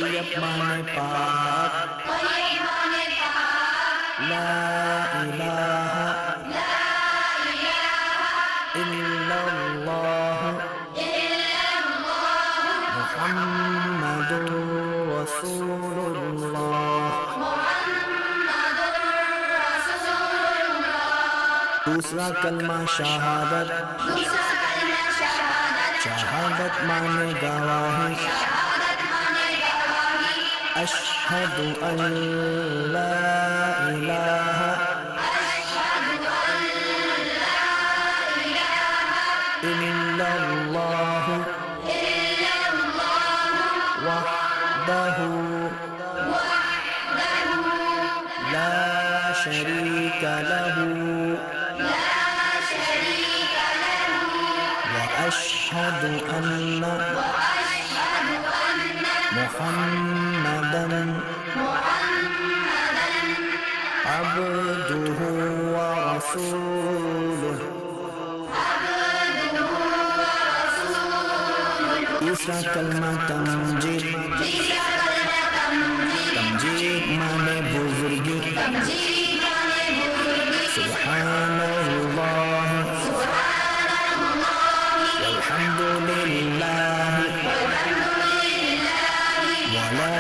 طیب معنی پاک، لا الہ الا اللہ محمد رسول اللہ۔ دوسرا کلمہ شہادت، شہادت معنی گواہی، اشہد ان لا الہ الا اللہ وحدہ لا شریک لہ واشہد ان محمدا عبدہ ورسولہ۔ تیسرا کلمہ تمجید، تمجید معنی بزرگی، سبحان اللہ والحمد للہ ولا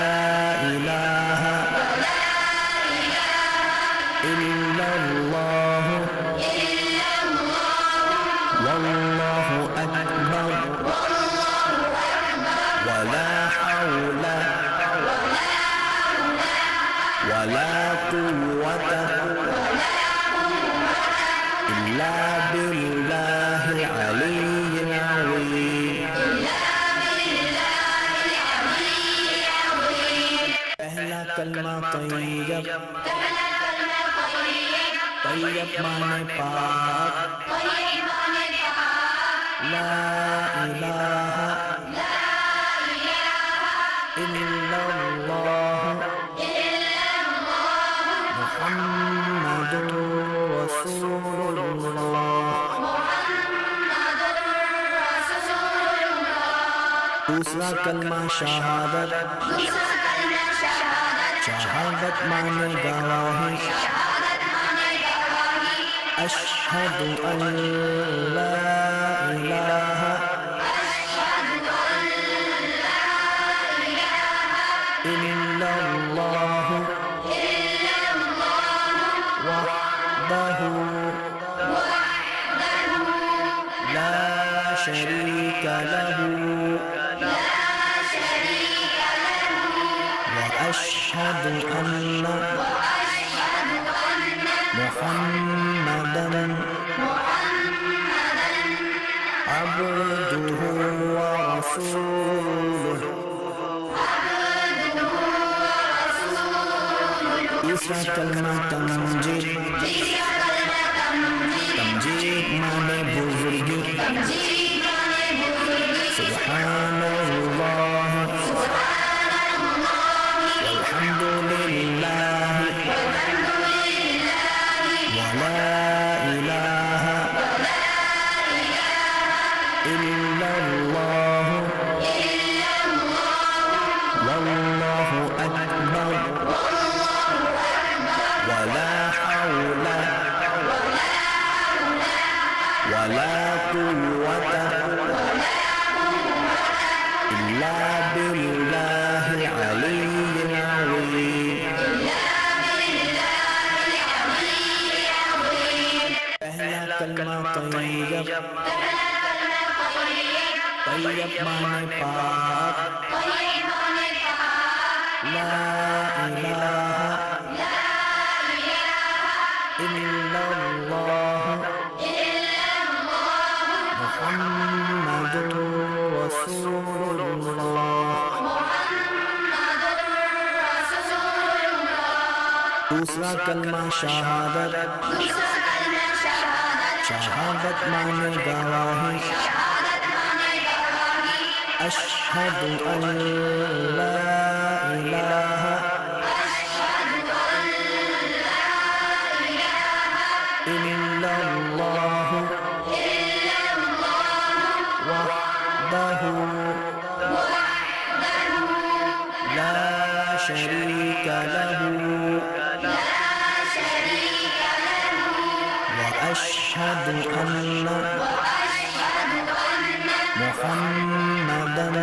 الہ الا اللہ واللہ اکبر ولا حول ولا قوة إلا بالله العلي العظيم۔ پہلا کلمہ طیب، طیب معنی پاک، لا الہ الا اللہ محمد رسول اللہ۔ دوسرا کلمہ شہادت، شہادت معنی گواہی، اشہد ان لا الہ الا اللہ وحدہ لا شریک لہ واشہد ان محمدا عبدہ ورسولہ۔ تیسرا کلمہ تمجید، تمجید معنی بزرگی، سبحان اللہ والحمد للہ ولا الہ الا اللہ واللہ اکبر ولا حول ولا قوة إلا بالله العلي العظيم۔ پہلا کلمہ طیب، طیب معنی پاک، لا الہ الا اللہ محمد رسول اللہ۔ دوسرا کلمہ شہادت، شہادت معنی گواہی، اشہد ان لا الہ الا اللہ وحدہ لا شريك له وأشهد أن محمدا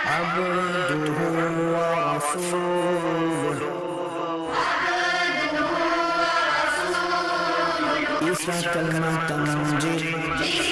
عبده ورسوله تیسرا کلمہ تمجید